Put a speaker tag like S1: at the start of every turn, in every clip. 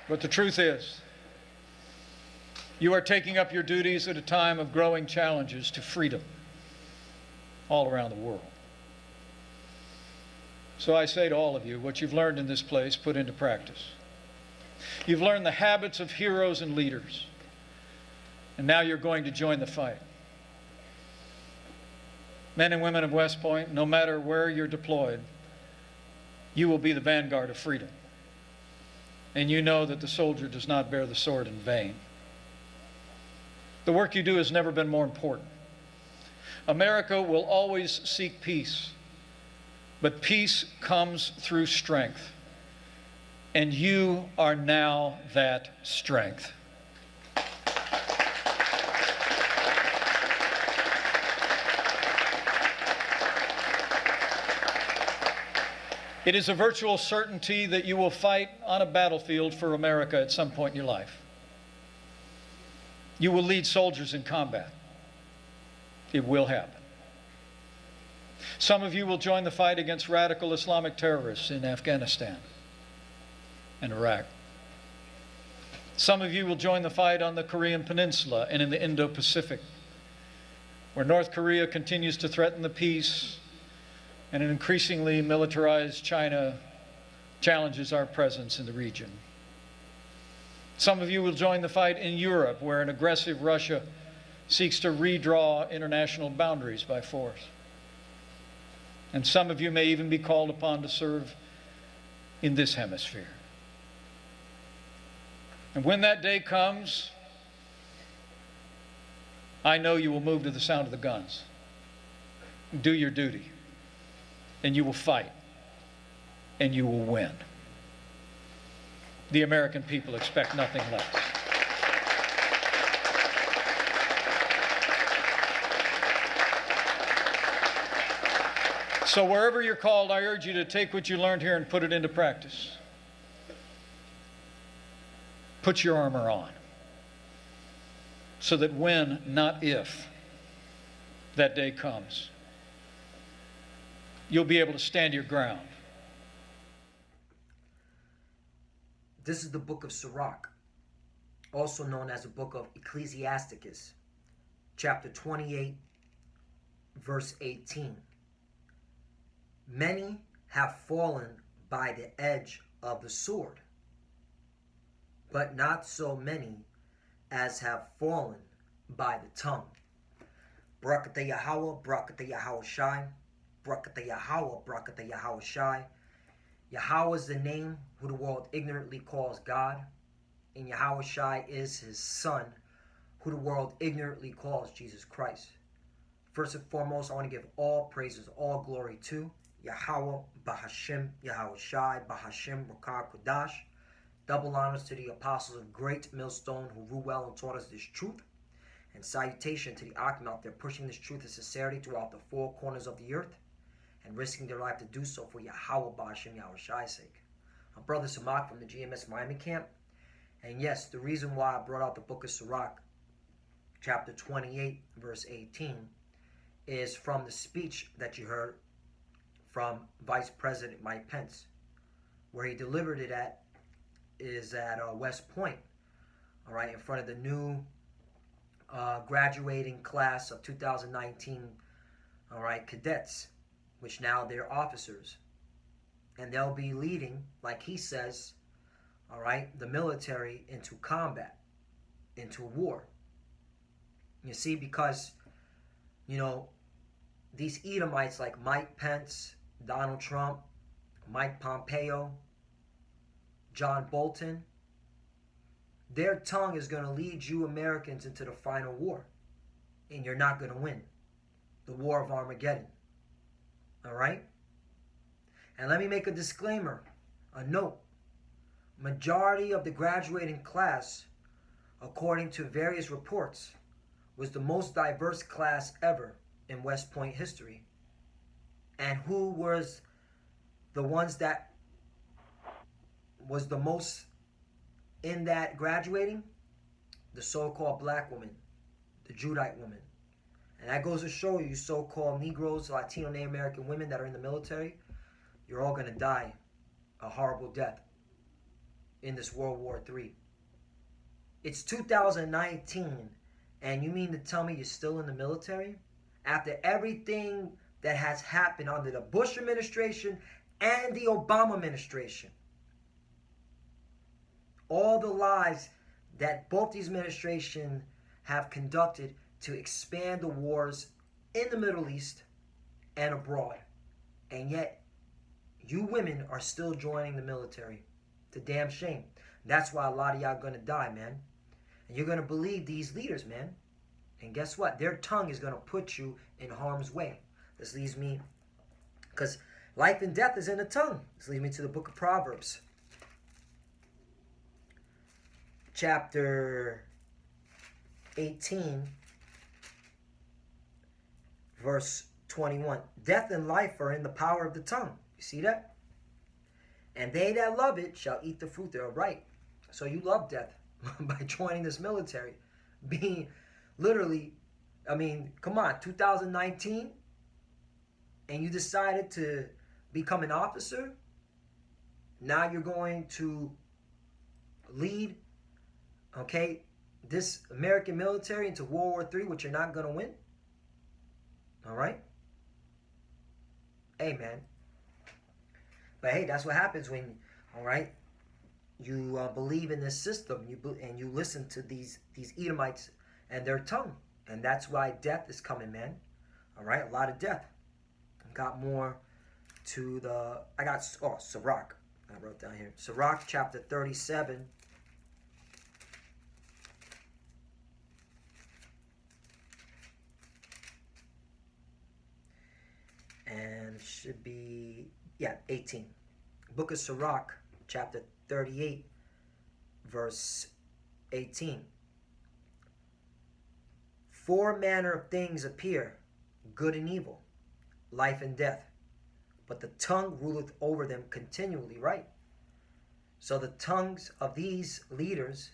S1: But the truth is, you are taking up your duties at a time of growing challenges to freedom all around the world. So I say to all of you, what you've learned in this place, put into practice. You've learned the habits of heroes and leaders, and now you're going to join the fight. Men and women of West Point, no matter where you're deployed, you will be the vanguard of freedom. And you know that the soldier does not bear the sword in vain. The work you do has never been more important. America will always seek peace, but peace comes through strength. And you are now that strength. It is a virtual certainty that you will fight on a battlefield for America at some point in your life. You will lead soldiers in combat. It will happen. Some of you will join the fight against radical Islamic terrorists in Afghanistan and Iraq. Some of you will join the fight on the Korean Peninsula and in the Indo-Pacific, where North Korea continues to threaten the peace and an increasingly militarized China challenges our presence in the region. Some of you will join the fight in Europe, where an aggressive Russia seeks to redraw international boundaries by force. And some of you may even be called upon to serve in this hemisphere. And when that day comes, I know you will move to the sound of the guns. Do your duty. And you will fight. And you will win. The American people expect nothing less. So wherever you're called, I urge you to take what you learned here and put it into practice. Put your armor on, so that when, not if, that day comes, you'll be able to stand your ground.
S2: This is the book of Sirach, also known as the book of Ecclesiasticus, chapter 28, verse 18. Many have fallen by the edge of the sword, but not so many as have fallen by the tongue. Barakatah Yahweh, Barakatah Yahweh Shai, Barakatah Yahweh, Barakatah Yahweh Shai. Yahweh is the name who the world ignorantly calls God, and Yahweh Shai is his son, who the world ignorantly calls Jesus Christ. First and foremost, I want to give all praises, all glory to Yahweh, Bahashim, Yahweh Shai, Bahashim, Rakah Kodash. Double honors to the apostles of Great Millstone who rule well and taught us this truth. And salutation to the Akim out there pushing this truth and sincerity throughout the four corners of the earth and risking their life to do so for Yahweh, Bahashim, Yahweh Shai's sake. I'm Brother Samak from the GMS Miami camp. And yes, the reason why I brought out the book of Sirach, chapter 28, verse 18, is from the speech that you heard from Vice President Mike Pence. Where he delivered it at is at West Point, all right, in front of the new graduating class of 2019, all right, cadets, which now they're officers. And they'll be leading, like he says, all right, the military into combat, into war. You see, because, you know, these Edomites like Mike Pence, Donald Trump, Mike Pompeo, John Bolton, their tongue is going to lead you Americans into the final war. And you're not going to win. The war of Armageddon. All right? And let me make a disclaimer, a note. Majority of the graduating class, according to various reports, was the most diverse class ever in West Point history. And who was the ones that was the most in that graduating? The so-called black woman, the Judite woman. And that goes to show you so-called Negroes, Latino, Native American women that are in the military, you're all going to die a horrible death in this World War III. It's 2019, and you mean to tell me you're still in the military? After everything that has happened under the Bush administration and the Obama administration. All the lies that both these administrations have conducted to expand the wars in the Middle East and abroad. And yet, you women are still joining the military. It's a damn shame. That's why a lot of y'all are going to die, man. And you're going to believe these leaders, man. And guess what? Their tongue is going to put you in harm's way. This leads me, because life and death is in the tongue. This leads me to the book of Proverbs. Chapter 18, verse 21. Death and life are in the power of the tongue. You see that? And they that love it shall eat the fruit thereof. Right. So you love death by joining this military. Being literally, I mean, come on, 2019, and you decided to become an officer. Now you're going to lead, okay, this American military into World War III, which you're not going to win. All right? Hey, man. But hey, that's what happens when, all right, you believe in this system, and you listen to these Edomites and their tongue. And that's why death is coming, man. All right, a lot of death. Got more to the, Sirach. I wrote down here. Sirach chapter 37. And it should be, 18. Book of Sirach, chapter 38, verse 18. Four manner of things appear, good and evil, life and death. But the tongue ruleth over them continually, right? So the tongues of these leaders,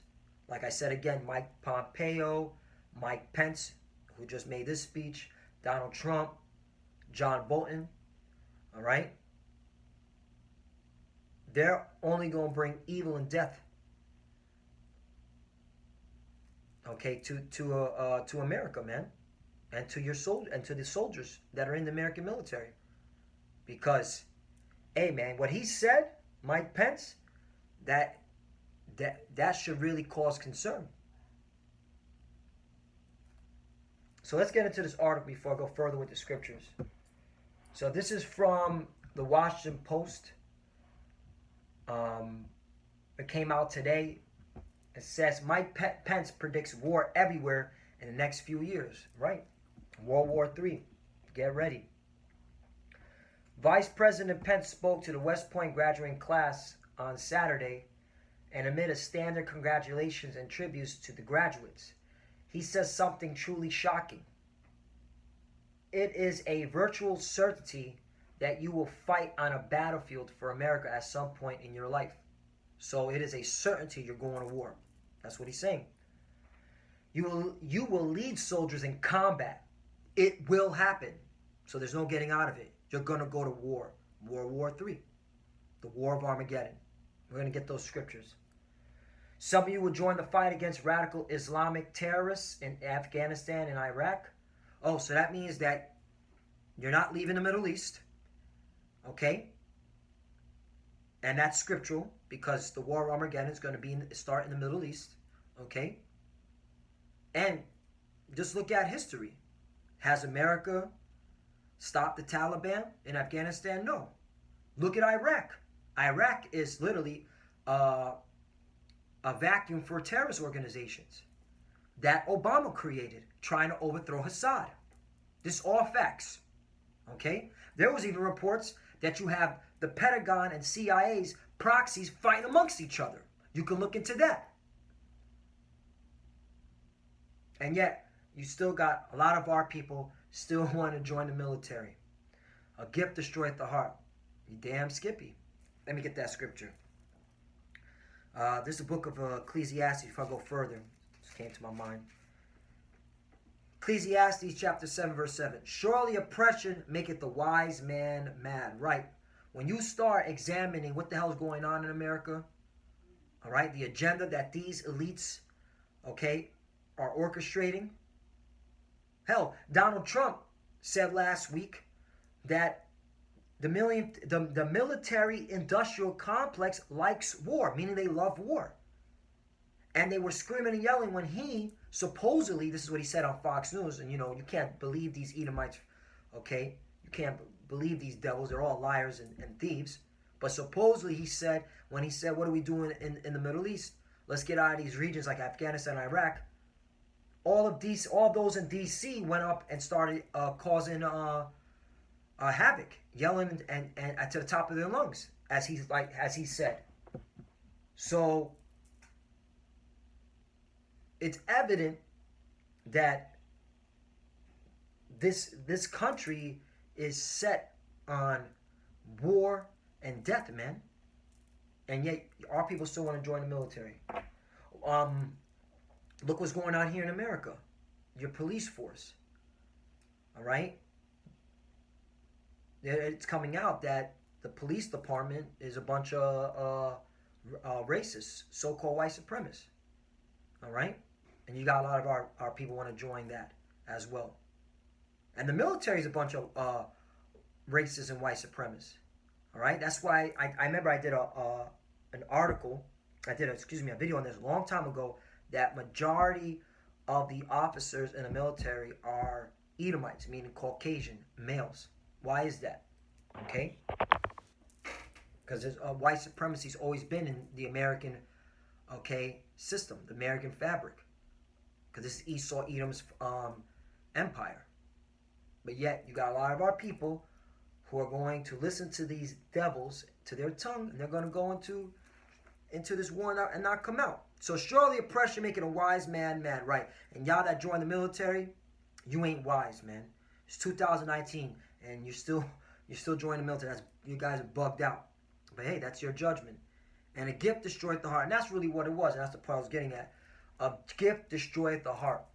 S2: like I said again, Mike Pompeo, Mike Pence, who just made this speech, Donald Trump, John Bolton, all right? They're only going to bring evil and death, okay, to America, man, and to your and to the soldiers that are in the American military. Because, hey, man, what he said, Mike Pence, that should really cause concern. So let's get into this article before I go further with the scriptures. So this is from the Washington Post. It came out today. It says Mike Pence predicts war everywhere in the next few years. Right? World War III. Get ready. Vice President Pence spoke to the West Point graduating class on Saturday, and amid a standard congratulations and tributes to the graduates, he says something truly shocking. It is a virtual certainty that you will fight on a battlefield for America at some point in your life. So it is a certainty you're going to war. That's what he's saying. You will lead soldiers in combat. It will happen. So there's no getting out of it. You're going to go to war. World War III. The War of Armageddon. We're going to get those scriptures. Some of you will join the fight against radical Islamic terrorists in Afghanistan and Iraq. Oh, so that means that you're not leaving the Middle East. Okay? And that's scriptural, because the War of Armageddon is going to start in the Middle East. Okay? And just look at history. Has America stopped the Taliban in Afghanistan? No. Look at Iraq. Iraq is literally a vacuum for terrorist organizations that Obama created, trying to overthrow Assad. This is all facts. Okay? There was even reports that you have the Pentagon and CIA's proxies fighting amongst each other. You can look into that. And yet, you still got a lot of our people still want to join the military. A gift destroyeth the heart. You damn Skippy. Let me get that scripture. This is the book of Ecclesiastes. If I go further, this came to my mind. Ecclesiastes chapter 7, verse 7. Surely oppression maketh the wise man mad. Right. When you start examining what the hell is going on in America, All right, the agenda that these elites, okay, are orchestrating. Hell, Donald Trump said last week that the military industrial complex likes war, meaning they love war. And they were screaming and yelling when he supposedly, this is what he said on Fox News, and you know, you can't believe these Edomites, okay? You can't believe these devils, they're all liars and thieves. But supposedly he said, when he said, what are we doing in the Middle East? Let's get out of these regions like Afghanistan, Iraq. All those in DC went up and started causing havoc, yelling and to the top of their lungs, as he said. So it's evident that this country is set on war and death, man. And yet our people still want to join the military. Look what's going on here in America. Your police force. All right? It's coming out that the police department is a bunch of racists, so-called white supremacists. All right? And you got a lot of our people want to join that as well. And the military is a bunch of racists and white supremacists. All right? That's why I remember I did an article, a video on this a long time ago, that majority of the officers in the military are Edomites, meaning Caucasian males. Why is that? Okay? Because white supremacy's always been in the American, okay, system, the American fabric. Because this is Esau Edom's empire. But yet, you got a lot of our people who are going to listen to these devils, to their tongue, and they're going to go into this war and not come out. So surely oppression making a wise man right. And y'all that join the military, you ain't wise, man. It's 2019, and you're still joining the military. You guys are bugged out. But hey, that's your judgment. And a gift destroyeth the heart. And that's really what it was. And that's the part I was getting at. A gift destroyeth the heart.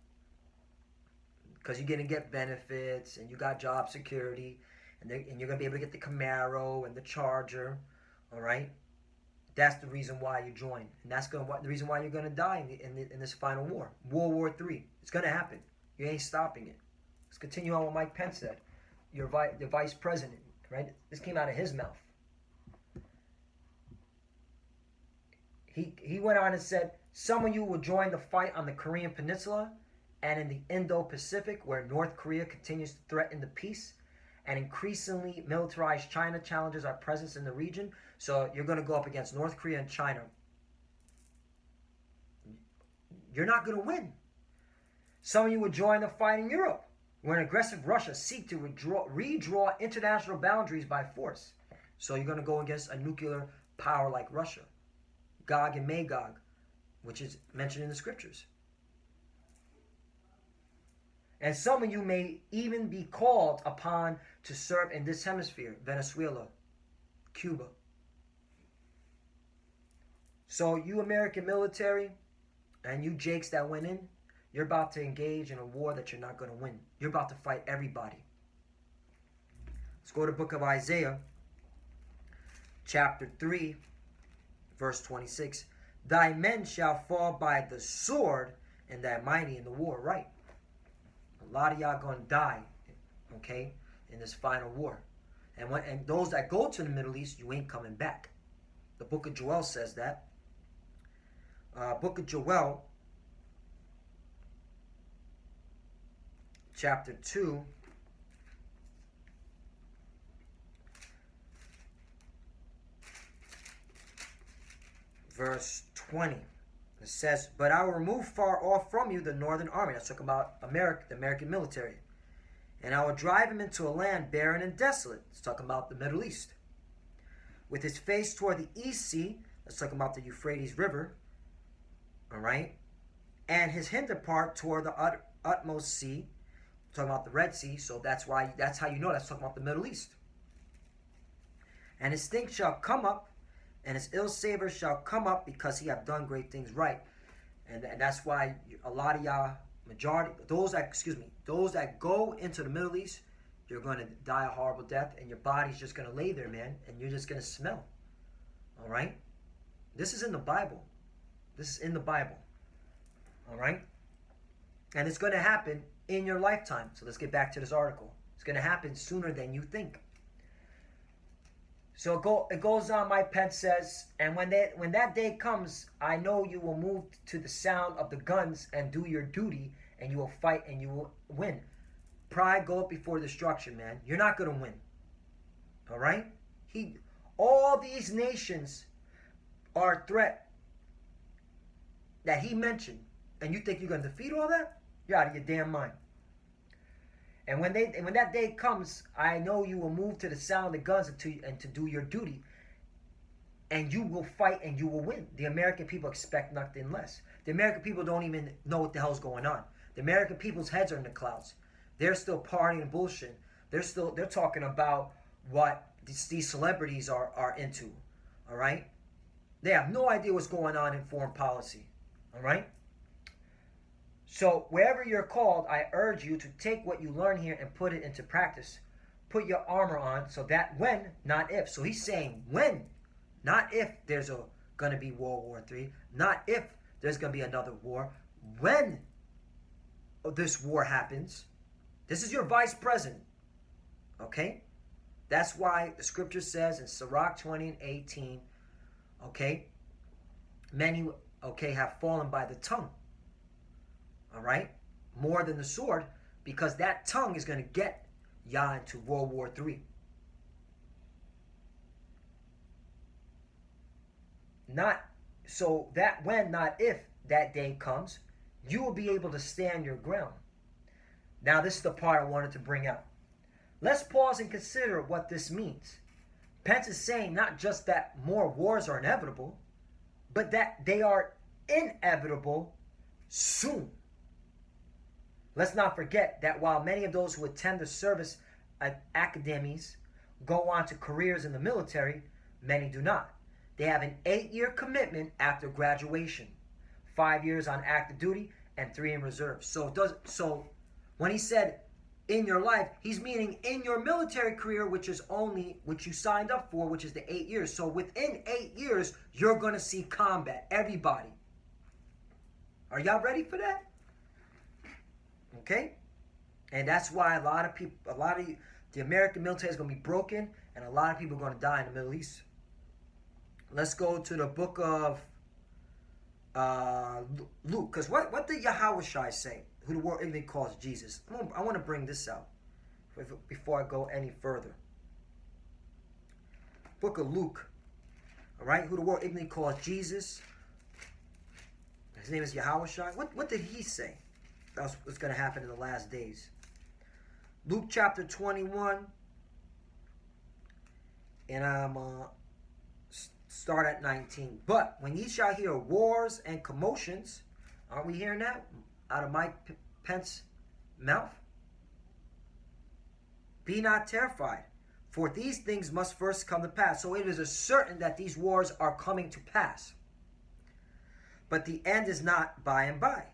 S2: Because you're going to get benefits, and you got job security, and you're going to be able to get the Camaro and the Charger, all right? That's the reason why you join. And that's the reason why you're going to die in this final war. World War III. It's going to happen. You ain't stopping it. Let's continue on what Mike Pence said. The vice president, right? This came out of his mouth. He went on and said, some of you will join the fight on the Korean Peninsula and in the Indo-Pacific, where North Korea continues to threaten the peace, and increasingly militarized China challenges our presence in the region. So you're going to go up against North Korea and China. You're not going to win. Some of you will join the fight in Europe, where an aggressive Russia seek to redraw international boundaries by force. So you're going to go against a nuclear power like Russia. Gog and Magog, which is mentioned in the scriptures. And some of you may even be called upon to serve in this hemisphere, Venezuela, Cuba. So you American military and you Jakes that went in, you're about to engage in a war that you're not going to win. You're about to fight everybody. Let's go to the book of Isaiah, chapter 3, verse 26. Thy men shall fall by the sword, and thy mighty in the war. Right. A lot of y'all going to die, okay, in this final war. And those that go to the Middle East, you ain't coming back. The book of Joel says that. Book of Joel, chapter 2, verse 20. It says, but I will remove far off from you the northern army. That's talking about America, the American military. And I will drive him into a land barren and desolate. It's talking about the Middle East. With his face toward the east sea. That's talking about the Euphrates River. All right. And his hinder part toward the utmost sea. Talking about the Red Sea. So that's how you know that's talking about the Middle East. And his stink shall come up, and his ill savor shall come up, because he have done great things right. And that's why a lot of y'all, those that go into the Middle East, you're going to die a horrible death, and your body's just going to lay there, man, and you're just going to smell. All right? This is in the Bible. This is in the Bible. All right? And it's going to happen in your lifetime. So let's get back to this article. It's going to happen sooner than you think. So it goes on, Mike Pence says, and when that day comes, I know you will move to the sound of the guns and do your duty, and you will fight and you will win. Pride go up before destruction, man. You're not going to win. All right? All these nations are a threat that he mentioned, and you think you're going to defeat all that? You're out of your damn mind. And when that day comes, I know you will move to the sound of the guns and to do your duty. And you will fight and you will win. The American people expect nothing less. The American people don't even know what the hell's going on. The American people's heads are in the clouds. They're still partying and bullshit. They're talking about what these celebrities are into. All right? They have no idea what's going on in foreign policy. All right? So, wherever you're called, I urge you to take what you learn here and put it into practice. Put your armor on so that when, not if. So he's saying when, not if there's going to be World War III, not if there's going to be another war. When this war happens, this is your vice president. Okay? That's why the scripture says in Sirach 20:18, okay, many, have fallen by the tongue. All right? More than the sword, because that tongue is going to get Yah into World War III. So that when, not if, that day comes, you will be able to stand your ground. Now, this is the part I wanted to bring out. Let's pause and consider what this means. Pence is saying not just that more wars are inevitable, but that they are inevitable soon. Let's not forget that while many of those who attend the service academies go on to careers in the military, many do not. They have an 8-year commitment after graduation, 5 years on active duty, and 3 in reserve. So when he said in your life, he's meaning in your military career, which you signed up for, which is the 8 years. So within 8 years, you're going to see combat. Everybody. Are y'all ready for that? Okay? And that's why a lot of the American military is going to be broken, and a lot of people are going to die in the Middle East. Let's go to the book of Luke. Because what did Yahushua say, who the world ignorantly calls Jesus? I want to bring this out before I go any further. Book of Luke. All right? Who the world ignorantly calls Jesus. His name is Yahushua. What did he say? That's what's going to happen in the last days. Luke chapter 21. And I'm start at 19. But when ye shall hear wars and commotions, aren't we hearing that out of Mike Pence's mouth? Be not terrified, for these things must first come to pass. So it is a certain that these wars are coming to pass. But the end is not by and by.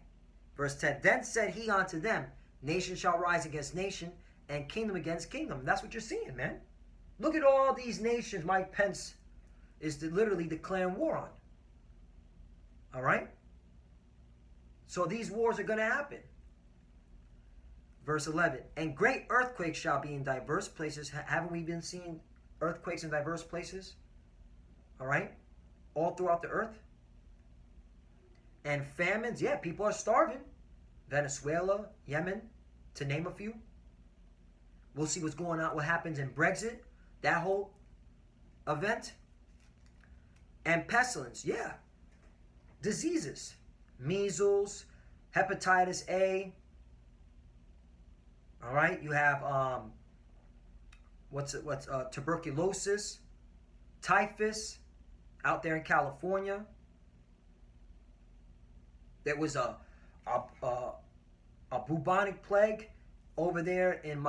S2: Verse 10, then said he unto them, nation shall rise against nation, and kingdom against kingdom. That's what you're seeing, man. Look at all these nations Mike Pence is literally declaring war on. All right? So these wars are going to happen. Verse 11, and great earthquakes shall be in diverse places. Haven't we been seeing earthquakes in diverse places? All right? All throughout the earth. And famines, yeah, people are starving. Venezuela, Yemen, to name a few. We'll see what's going on, what happens in Brexit, that whole event. And pestilence, yeah. Diseases, measles, hepatitis A. All right, you have tuberculosis, typhus out there in California. There was a bubonic plague over there in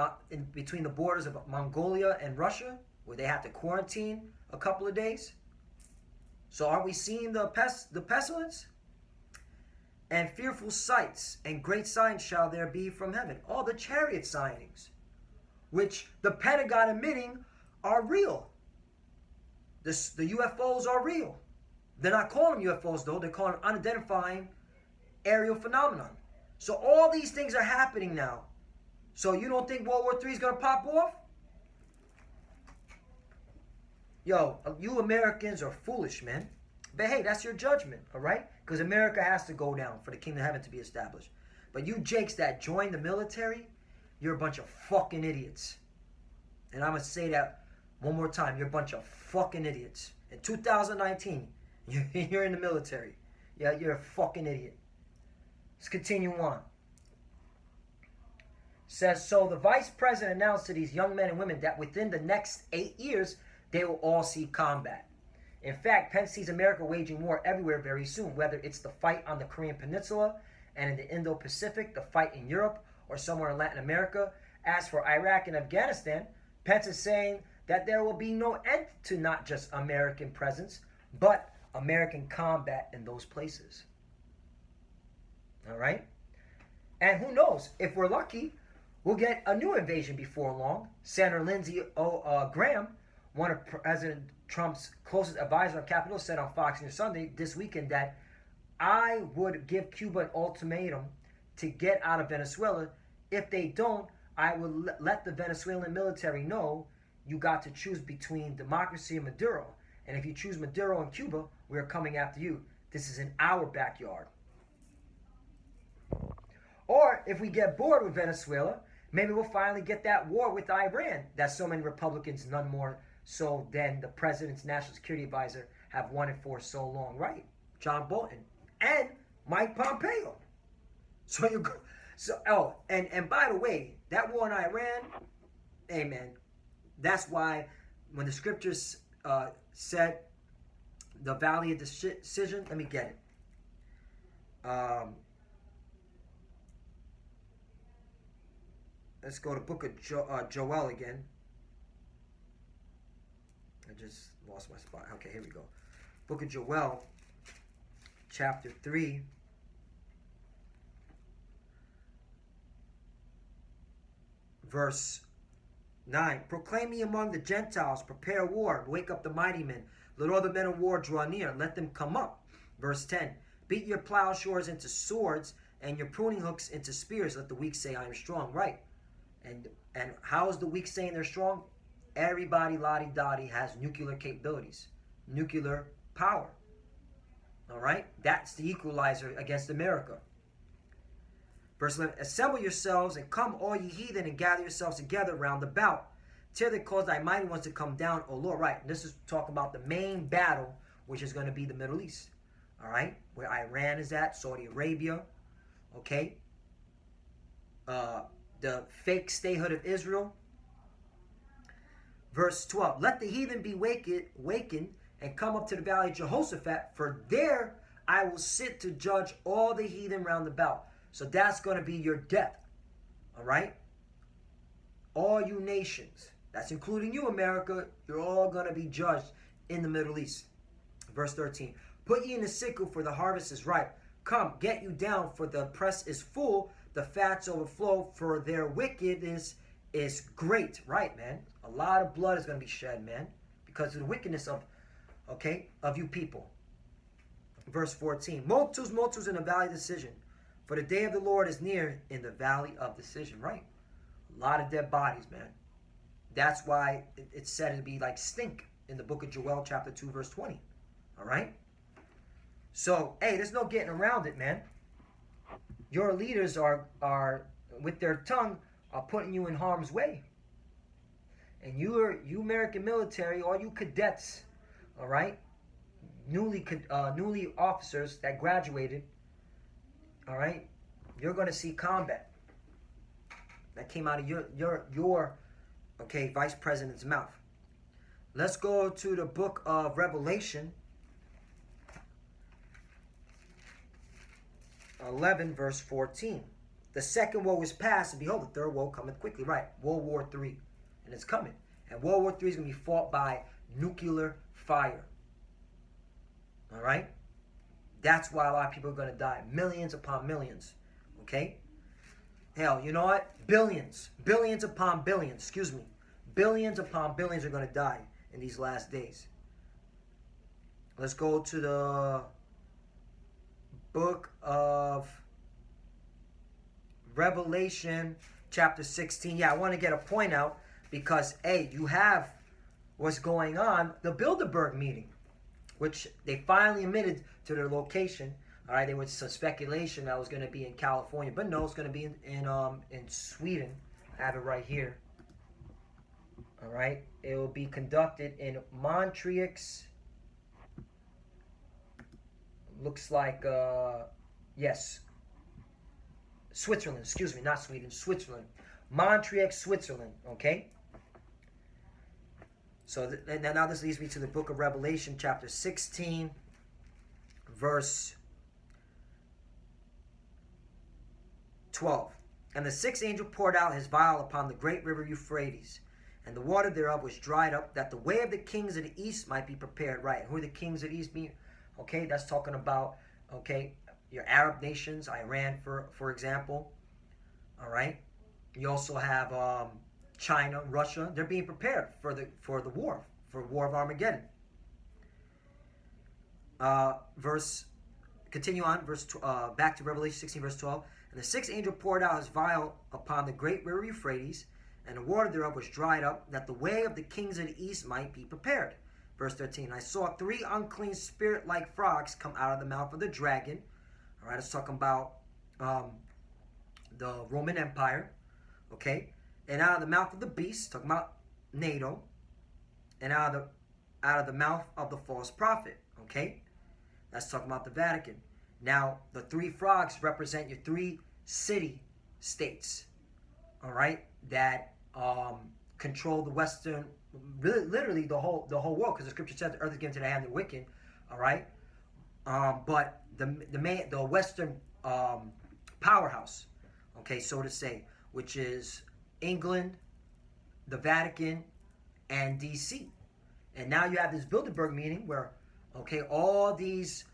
S2: between the borders of Mongolia and Russia, where they had to quarantine a couple of days. So are we seeing the pestilence? And fearful sights and great signs shall there be from heaven. All the chariot signings, which the Pentagon admitting are real. The UFOs are real. They're not calling them UFOs, though. They're calling them unidentified aerial phenomenon. So all these things are happening now. So you don't think World War III is going to pop off? Yo, you Americans are foolish, man. But hey, that's your judgment, all right? Because America has to go down for the kingdom of heaven to be established. But you jakes that join the military, you're a bunch of fucking idiots. And I'm going to say that one more time. You're a bunch of fucking idiots. In 2019, you're in the military. Yeah, you're a fucking idiot. Let's continue on. Says, so the vice president announced to these young men and women that within the next 8 years, they will all see combat. In fact, Pence sees America waging war everywhere very soon, whether it's the fight on the Korean Peninsula and in the Indo-Pacific, the fight in Europe, or somewhere in Latin America. As for Iraq and Afghanistan, Pence is saying that there will be no end to not just American presence, but American combat in those places. All right? And who knows, if we're lucky, we'll get a new invasion before long. Senator Lindsey Graham, one of President Trump's closest advisors on Capitol, said on Fox News Sunday this weekend that I would give Cuba an ultimatum to get out of Venezuela. If they don't, I will let the Venezuelan military know you got to choose between democracy and Maduro. And if you choose Maduro and Cuba, we are coming after you. This is in our backyard. Or if we get bored with Venezuela, maybe we'll finally get that war with Iran that so many Republicans, none more so than the president's national security advisor, have wanted for so long. Right? John Bolton and Mike Pompeo. So you go. So and by the way, that war in Iran, hey man, that's why when the scriptures said the valley of decision, let me get it. Let's go to book of Joel again. I just lost my spot. Okay, here we go. Book of Joel, chapter 3. Verse 9. Proclaim ye among the Gentiles, prepare war, wake up the mighty men. Let all the men of war draw near, let them come up. Verse 10. Beat your plowshares into swords, and your pruning hooks into spears. Let the weak say, I am strong. Right. And how is the weak saying they're strong? Everybody, lottie-dottie, has nuclear capabilities. Nuclear power. All right? That's the equalizer against America. Verse 11, assemble yourselves and come all ye heathen and gather yourselves together round about till they cause thy mighty ones to come down, O Lord. Right, and this is talking about the main battle, which is going to be the Middle East. All right, where Iran is at, Saudi Arabia, okay? The fake statehood of Israel. Verse 12, let the heathen be wakened and come up to the valley of Jehoshaphat, for there I will sit to judge all the heathen round about. So that's going to be your death. All right? All you nations. That's including you, America. You're all going to be judged in the Middle East. Verse 13. Put ye in the sickle, for the harvest is ripe. Come, get you down, for the press is full. The fats overflow, for their wickedness is great. Right, man? A lot of blood is going to be shed, man. Because of the wickedness of you people. Verse 14. Multitudes in the valley of decision. For the day of the Lord is near in the valley of decision. Right? A lot of dead bodies, man. That's why it's said to be like stink in the book of Joel, chapter 2, verse 20. All right? So, hey, there's no getting around it, man. Your leaders are with their tongue, are putting you in harm's way. And you American military, all you cadets, all right? Newly officers that graduated, all right, you're going to see combat. That came out of your vice president's mouth. Let's go to the book of Revelation 11, verse 14. The second woe is past, and behold, the third woe cometh quickly. Right, World War III. And it's coming. And World War III is going to be fought by nuclear fire. All right? That's why a lot of people are going to die. Millions upon millions. Okay? Hell, you know what? Billions upon billions. Billions upon billions are going to die in these last days. Let's go to the book of Revelation, chapter 16. Yeah, I want to get a point out because, hey, you have what's going on, the Bilderberg meeting, which they finally admitted to their location. All right, there was some speculation that was going to be in California, but no, it's going to be in Sweden. I have it right here. All right, it will be conducted in Montreux. Looks like yes, Switzerland. Excuse me, not Sweden, Switzerland. Montreux, Switzerland. Okay. So now this leads me to the book of Revelation, chapter 16, verse 12. And the sixth angel poured out his vial upon the great river Euphrates, and the water thereof was dried up, that the way of the kings of the east might be prepared. Right. And who are the kings of the east being? Okay, that's talking about, okay, your Arab nations, Iran, for example. All right. You also have China, Russia. They're being prepared for the war of Armageddon. Continue on, back to Revelation 16, verse 12. And the sixth angel poured out his vial upon the great river Euphrates, and the water thereof was dried up, that the way of the kings of the east might be prepared. Verse 13, I saw three unclean spirit-like frogs come out of the mouth of the dragon. All right, it's talking about the Roman Empire, okay? And out of the mouth of the beast, talking about NATO, and out of the mouth of the false prophet, okay? That's talking about the Vatican. Now, the three frogs represent your three city-states, all right, that control the Western, literally the whole world, because the scripture said the earth is given to the hand of the wicked, all right? But the Western powerhouse, okay, so to say, which is England, the Vatican, and DC. And now you have this Bilderberg meeting where, okay, all these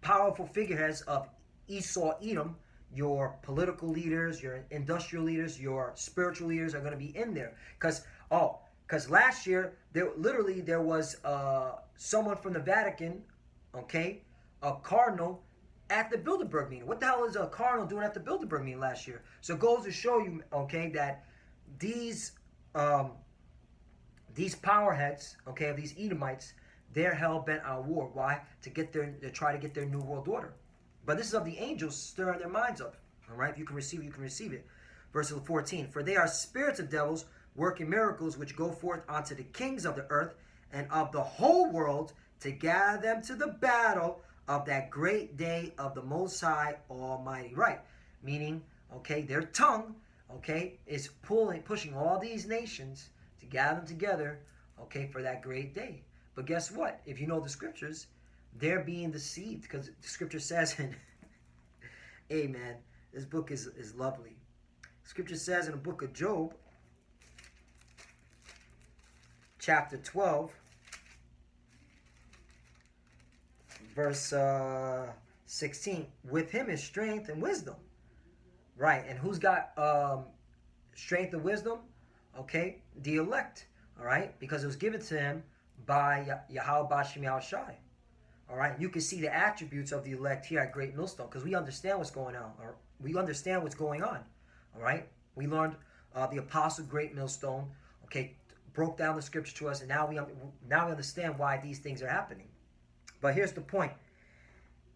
S2: powerful figureheads of Esau, Edom, your political leaders, your industrial leaders, your spiritual leaders are going to be in there. Because last year, there was someone from the Vatican, okay, a cardinal, at the Bilderberg meeting. What the hell is a cardinal doing at the Bilderberg meeting last year? So it goes to show you, okay, that these powerheads, okay, of these Edomites, they're hell-bent on war. Why? To try to get their new world order. But this is of the angels stirring their minds up. All right? If you can receive it, you can receive it. Verse 14. For they are spirits of devils, working miracles, which go forth unto the kings of the earth and of the whole world, to gather them to the battle of that great day of the Most High Almighty. Right? Meaning, okay, their tongue, okay, is pushing all these nations to gather them together, okay, for that great day. But guess what? If you know the scriptures, they're being deceived, because the scripture says, and hey man, this book is lovely. Scripture says in the book of Job, chapter 12, verse 16, with him is strength and wisdom. Right, and who's got strength and wisdom? Okay, the elect. All right, because it was given to him by Yahweh Bashim Yahushai. All right, you can see the attributes of the elect here at Great Millstone, because we understand what's going on. We understand what's going on. All right, we learned the apostle Great Millstone, okay, broke down the scripture to us, and now we understand why these things are happening. But here's the point: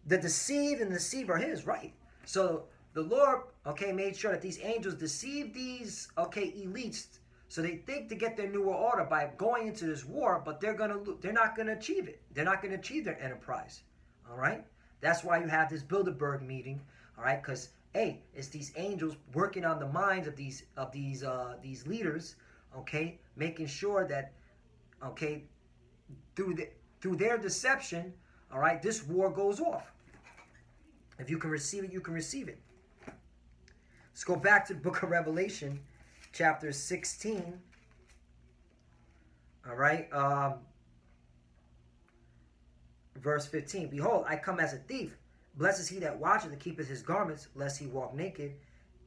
S2: the deceived and the deceiver are his, right? So the Lord, okay, made sure that these angels deceived these, okay, elites. So they think to get their new world order by going into this war, but they're not gonna achieve it. They're not gonna achieve their enterprise. All right. That's why you have this Bilderberg meeting. All right, because hey, it's these angels working on the minds of these leaders. Okay, making sure that, okay, through their deception, all right, this war goes off. If you can receive it, you can receive it. Let's go back to the book of Revelation, chapter 16. All right, verse 15. Behold, I come as a thief. Blessed is he that watcheth and keepeth his garments, lest he walk naked,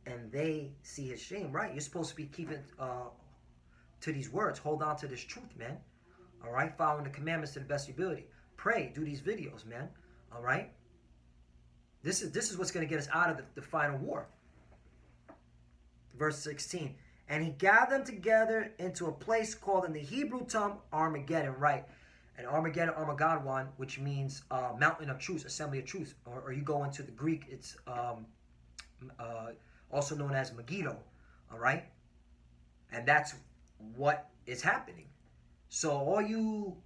S2: and they see his shame. Right, you're supposed to be keeping to these words. Hold on to this truth, man. All right? Following the commandments to the best of your ability. Pray. Do these videos, man. All right? This is what's going to get us out of the final war. Verse 16. And he gathered them together into a place called in the Hebrew tongue Armageddon, right? And Armageddon, Armageddon, which means mountain of truth, assembly of truth. Or you go into the Greek, it's also known as Megiddo, all right? And that's what is happening. So all you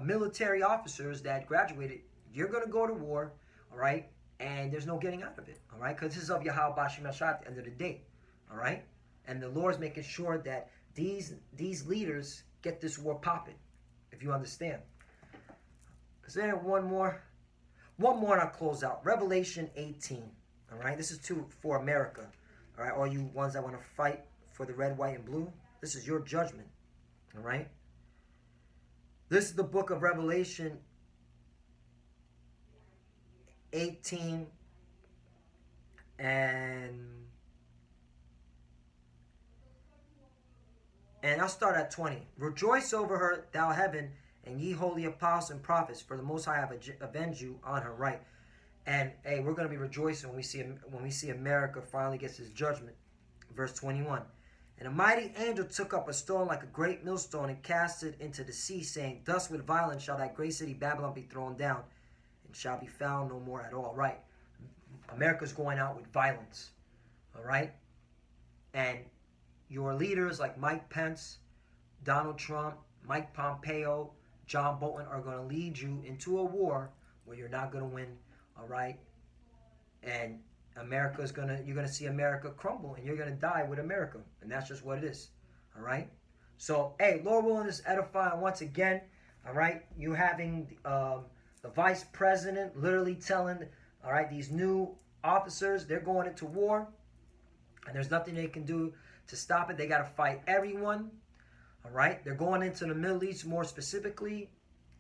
S2: military officers that graduated, you're going to go to war, all right? And there's no getting out of it, all right? Because this is of Yahweh Bashim Yashah at the end of the day, all right? And the Lord's making sure that these leaders get this war popping, if you understand. Is there one more? One more and I'll close out. Revelation 18, all right? This is for America, all right? All you ones that want to fight for the red, white, and blue, this is your judgment, all right? This is the book of Revelation 18 and I'll start at 20. Rejoice over her, thou heaven, and ye holy apostles and prophets, for the Most High have avenged you on her right. And hey, we're going to be rejoicing when we see America finally gets his judgment. Verse 21. And a mighty angel took up a stone like a great millstone and cast it into the sea, saying, thus with violence shall that great city Babylon be thrown down, and shall be found no more at all. Right? America's going out with violence. All right? And your leaders like Mike Pence, Donald Trump, Mike Pompeo, John Bolton are going to lead you into a war where you're not going to win. All right? And you're going to see America crumble, and you're going to die with America. And that's just what it is. All right? So, hey, Lord willing, this edifying once again. All right? You having the vice president literally telling, all right, these new officers, they're going into war. And there's nothing they can do to stop it. They got to fight everyone. All right? They're going into the Middle East more specifically.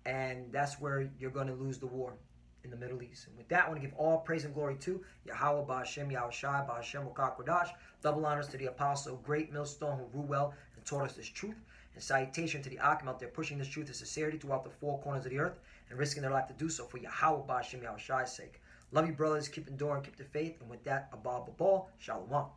S2: And that's where you're going to lose the war. In the Middle East. And with that, I want to give all praise and glory to Yahweh Ba'Hashem, Yahweh Shai, Ba'Hashem, Kodash. Double honors to the apostle, great millstone who grew well and taught us this truth. And salutation to the Akim out there pushing this truth and sincerity throughout the four corners of the earth and risking their life to do so for Yahweh Ba'Hashem, Yahweh Shai's sake. Love you, brothers. Keep enduring, keep the faith. And with that, Abba Babal, Shalom.